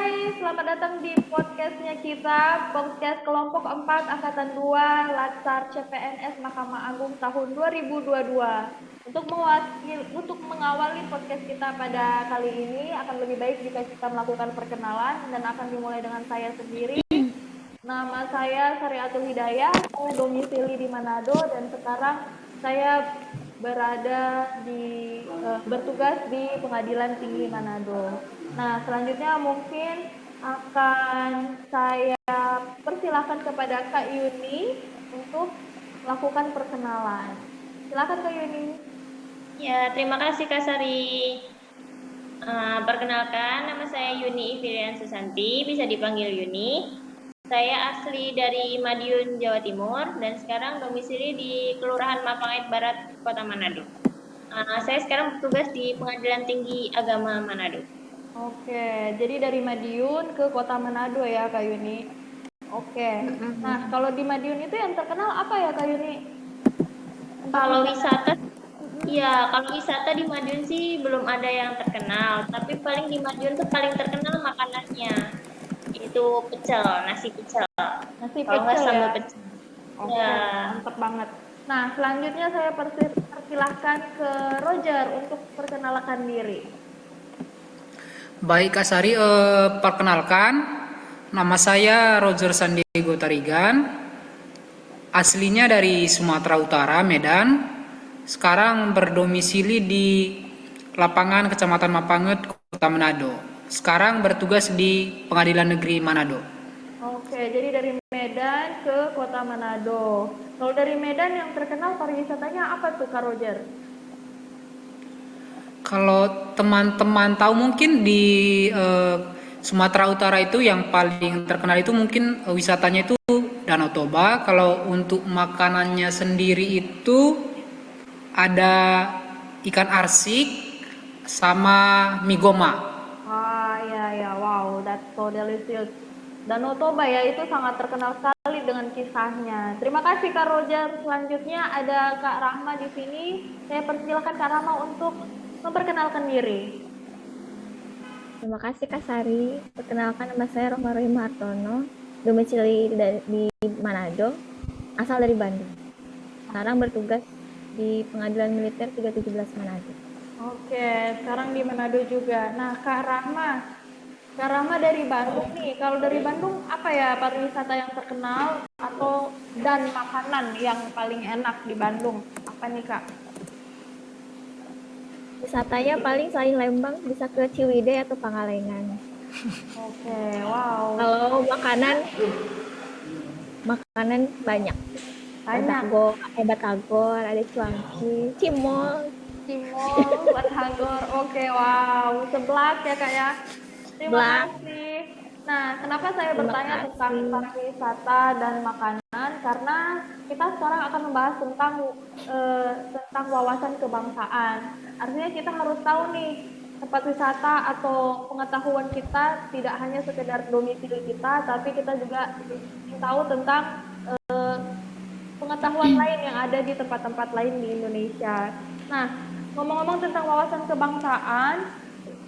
Selamat datang di podcastnya kita, podcast kelompok 4 Angkatan 2 Latsar CPNS Mahkamah Agung tahun 2022. Untuk mengawali podcast kita pada kali ini, akan lebih baik jika kita melakukan perkenalan dan akan dimulai dengan saya sendiri. Nama saya Sariatul Hidayah, saya domisili di Manado dan sekarang saya bertugas di Pengadilan Tinggi Manado. Nah, selanjutnya mungkin akan saya persilakan kepada Kak Yuni untuk melakukan perkenalan. Silakan Kak Yuni. Ya, terima kasih Kak Sari. Perkenalkan, nama saya Yuni Ivirian Susanti, bisa dipanggil Yuni. Saya asli dari Madiun, Jawa Timur, dan sekarang domisili di Kelurahan Mapangait Barat, Kota Manado. Saya sekarang bertugas di Pengadilan Tinggi Agama Manado. Oke, jadi dari Madiun ke Kota Manado ya Kak Yuni. Oke. Nah, kalau di Madiun itu yang terkenal apa ya Kak Yuni? Kalau wisata di Madiun sih belum ada yang terkenal, tapi paling di Madiun tuh paling terkenal makanannya. Itu pecel, nasi pecel. Nasi Kalau nggak pecel sambal ya? pecel. Oke, Ya. mantap banget. Nah, selanjutnya saya persilahkan ke Roger untuk perkenalkan diri. Baik Kak Sari, perkenalkan, nama saya Roger Sandiego Tarigan, aslinya dari Sumatera Utara, Medan. Sekarang berdomisili di lapangan Kecamatan Mapanget, Kota Manado. Sekarang bertugas di Pengadilan Negeri Manado. Oke, jadi dari Medan ke Kota Manado. Kalau dari Medan yang terkenal pariwisatanya apa tuh Kak Roger? Kalau teman-teman tahu mungkin di Sumatera Utara itu yang paling terkenal itu mungkin wisatanya itu Danau Toba. Kalau untuk makanannya sendiri itu ada ikan arsik sama mie goma. Ya, wow, that's so delicious. Danau Toba ya, itu sangat terkenal sekali dengan kisahnya. Terima kasih Kak Roger. Selanjutnya ada Kak Rahma di sini. Saya persilakan Kak Rahma untuk memperkenalkan diri. Terima kasih Kak Sari. Perkenalkan, nama saya Rohma Rohim Hartono, domisili di Manado, asal dari Bandung. Sekarang bertugas di Pengadilan Militer 317 Manado. Oke, sekarang di Manado juga. Nah, Kak Rahma dari Bandung nih. Kalau dari Bandung apa ya pariwisata yang terkenal dan makanan yang paling enak di Bandung? Apa nih Kak? Wisatanya paling selain Lembang bisa ke Ciwidey atau Pangalengan. Oke, wow. Kalau makanan banyak. Batagor, ada cuangki, cimol, batagor. Oke, wow. Seblak ya Kak ya. Terima kasih. Nah, kenapa saya bertanya tentang pariwisata dan makanan? Karena kita sekarang akan membahas tentang wawasan kebangsaan. Artinya kita harus tahu nih tempat wisata atau pengetahuan kita tidak hanya sekedar domisili kita, tapi kita juga tahu tentang pengetahuan lain yang ada di tempat-tempat lain di Indonesia. Nah, ngomong-ngomong tentang wawasan kebangsaan,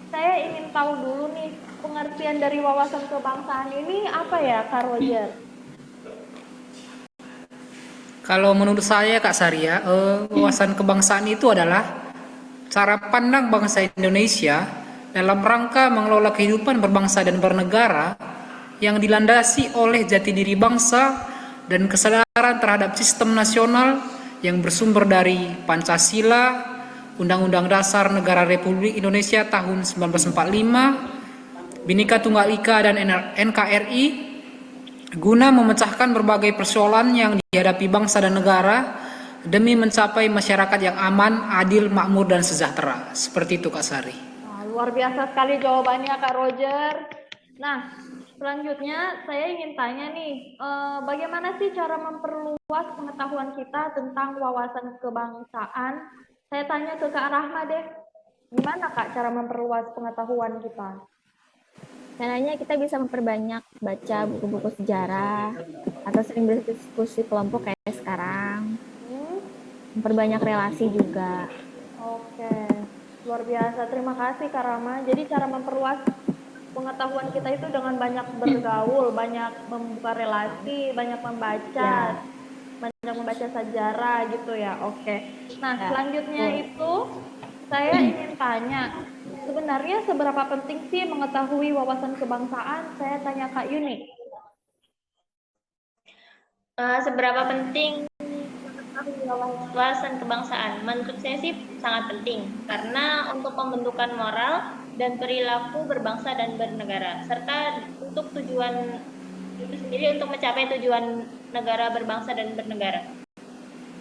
saya ingin tahu dulu nih, pengertian dari wawasan kebangsaan ini apa ya, Kak Roger? Kalau menurut saya Kak Saria, wawasan kebangsaan itu adalah cara pandang bangsa Indonesia dalam rangka mengelola kehidupan berbangsa dan bernegara yang dilandasi oleh jati diri bangsa dan kesadaran terhadap sistem nasional yang bersumber dari Pancasila, Undang-Undang Dasar Negara Republik Indonesia tahun 1945, Bhinneka Tunggal Ika dan NKRI, guna memecahkan berbagai persoalan yang dihadapi bangsa dan negara demi mencapai masyarakat yang aman, adil, makmur, dan sejahtera. Seperti itu Kak Sari. Luar biasa sekali jawabannya Kak Roger. Nah, selanjutnya saya ingin tanya nih, bagaimana sih cara memperluas pengetahuan kita tentang wawasan kebangsaan? Saya tanya ke Kak Rahma deh, gimana Kak cara memperluas pengetahuan kita? Caranya kita bisa memperbanyak baca buku-buku sejarah atau sering berdiskusi kelompok kayak sekarang. Memperbanyak relasi juga. Oke, luar biasa. Terima kasih Kak Rahma. Jadi cara memperluas pengetahuan kita itu dengan banyak bergaul, banyak membuka relasi, banyak membaca, banyak membaca sejarah gitu ya. Oke. Nah, selanjutnya itu saya ingin tanya, sebenarnya seberapa penting sih mengetahui wawasan kebangsaan? Saya tanya Kak Yuni. Seberapa penting wawasan kebangsaan? Menurut saya sih sangat penting karena untuk pembentukan moral dan perilaku berbangsa dan bernegara serta untuk tujuan itu sendiri untuk mencapai tujuan negara berbangsa dan bernegara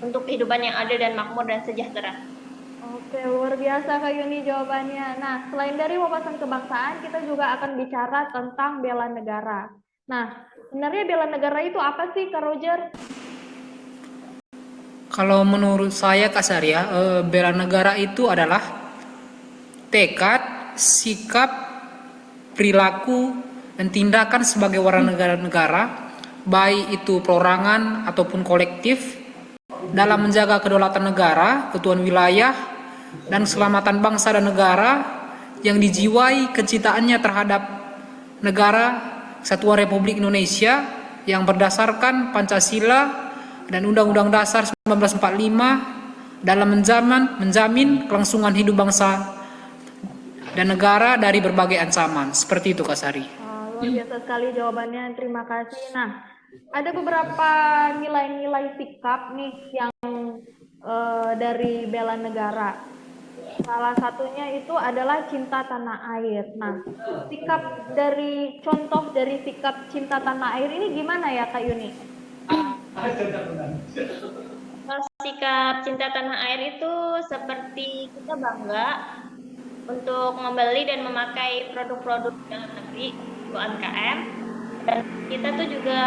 untuk kehidupan yang adil dan makmur dan sejahtera. Oke, luar biasa Kak Yuni jawabannya. Nah, selain dari wawasan kebangsaan, kita juga akan bicara tentang bela negara. Nah, sebenarnya bela negara itu apa sih Kak Roger? Kalau menurut saya Kak Saria, bela negara itu adalah tekad, sikap, perilaku, dan tindakan sebagai warga negara, baik itu perorangan ataupun kolektif, dalam menjaga kedaulatan negara, ketuhanan wilayah, dan keselamatan bangsa dan negara yang dijiwai kecintaannya terhadap negara Kesatuan Republik Indonesia yang berdasarkan Pancasila dan Undang-Undang Dasar 1945 dalam menjamin kelangsungan hidup bangsa dan negara dari berbagai ancaman. Seperti itu Kak Sari. Luar biasa sekali jawabannya, terima kasih. Nah, ada beberapa nilai-nilai sikap nih yang dari bela negara. Salah satunya itu adalah cinta tanah air. Nah, contoh dari sikap cinta tanah air ini gimana ya Kak Yuni? Sikap cinta tanah air itu seperti kita bangga untuk membeli dan memakai produk-produk dalam negeri UMKM, dan kita tuh juga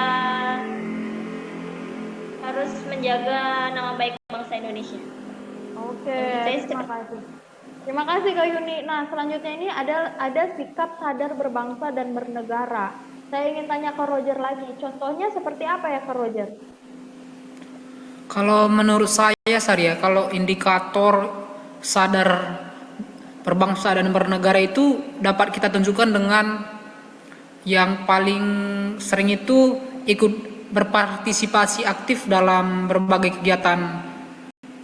harus menjaga nama baik bangsa Indonesia. Oke, terima kasih. Terima kasih Kak Yuni. Nah, selanjutnya ini ada sikap sadar berbangsa dan bernegara. Saya ingin tanya ke Roger lagi. Contohnya seperti apa ya Kak Roger? Kalau menurut saya Saria, kalau indikator sadar berbangsa dan bernegara itu dapat kita tunjukkan dengan yang paling sering itu ikut berpartisipasi aktif dalam berbagai kegiatan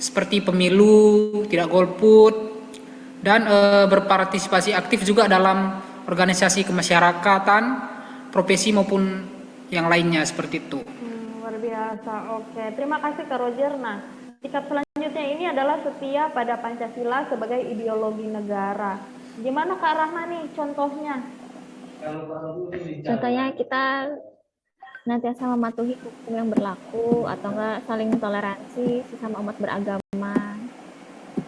seperti pemilu, tidak golput, dan berpartisipasi aktif juga dalam organisasi kemasyarakatan, profesi maupun yang lainnya seperti itu. Luar biasa. Oke, terima kasih Kak Roger. Nah, sikap selanjutnya ini adalah setia pada Pancasila sebagai ideologi negara. Gimana Kak Rahma nih contohnya? Contohnya kita senantiasa mematuhi hukum yang berlaku atau enggak saling toleransi sesama umat beragama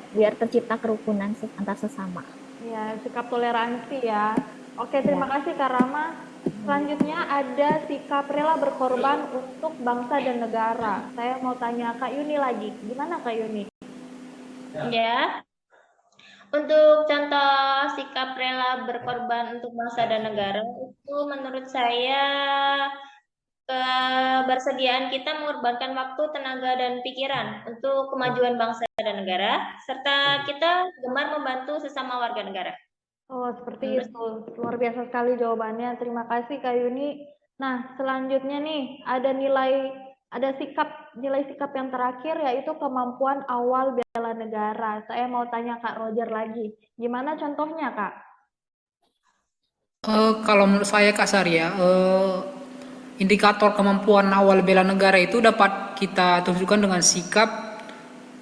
biar tercipta kerukunan antar sesama. Ya, sikap toleransi ya. Oke, terima kasih Kak Rahma. Selanjutnya ada sikap rela berkorban untuk bangsa dan negara. Saya mau tanya Kak Yuni lagi. Gimana Kak Yuni? Ya. Untuk contoh sikap rela berkorban untuk bangsa dan negara itu menurut saya kebersediaan kita mengorbankan waktu, tenaga, dan pikiran untuk kemajuan bangsa dan negara, serta kita gemar membantu sesama warga negara. Oh, seperti itu. Luar biasa sekali jawabannya. Terima kasih Kak Yuni. Nah, selanjutnya nih ada nilai sikap yang terakhir yaitu kemampuan awal bela negara. Saya mau tanya Kak Roger lagi. Gimana contohnya, Kak? Kalau menurut saya Kak Saria, indikator kemampuan awal bela negara itu dapat kita tunjukkan dengan sikap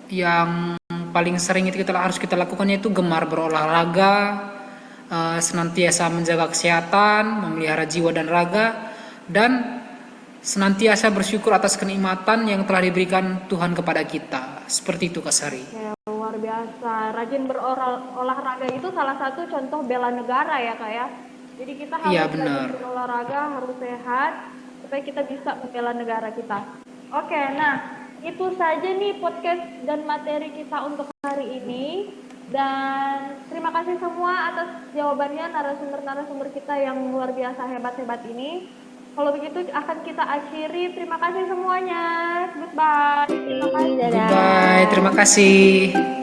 yang paling sering itu harus kita lakukan, yaitu gemar berolahraga, senantiasa menjaga kesehatan, memelihara jiwa dan raga, dan senantiasa bersyukur atas kenikmatan yang telah diberikan Tuhan kepada kita. Seperti itu Kak Sari. Ya, luar biasa. Rajin berolahraga itu salah satu contoh bela negara ya Kak ya. Jadi kita harus rajin berolahraga, harus sehat, supaya kita bisa membela negara kita. Oke, nah itu saja nih podcast dan materi kita untuk hari ini. Dan terima kasih semua atas jawabannya narasumber-narasumber kita yang luar biasa hebat-hebat ini. Kalau begitu akan kita akhiri. Terima kasih semuanya. Goodbye. Terima kasih. Goodbye. Terima kasih.